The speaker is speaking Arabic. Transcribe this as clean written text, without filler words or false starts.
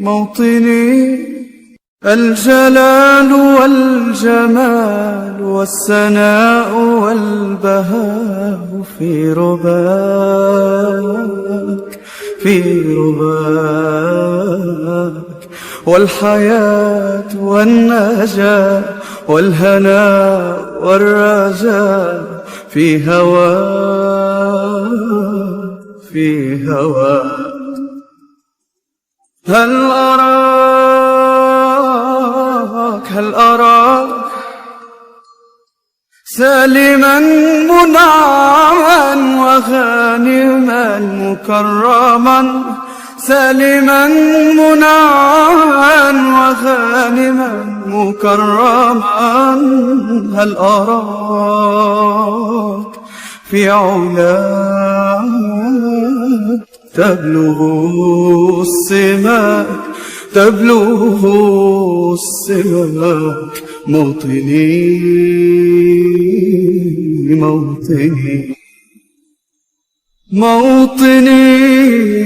موطني الجلال والجمال والسناء والبهاء في رباك والحياة والنجاة والهناء والرجاء في هواك هل أراك سالما منعما وغانما مكرما سالما منعما وغانما مكرما هل أراك في علاك تبلغ السماك موطني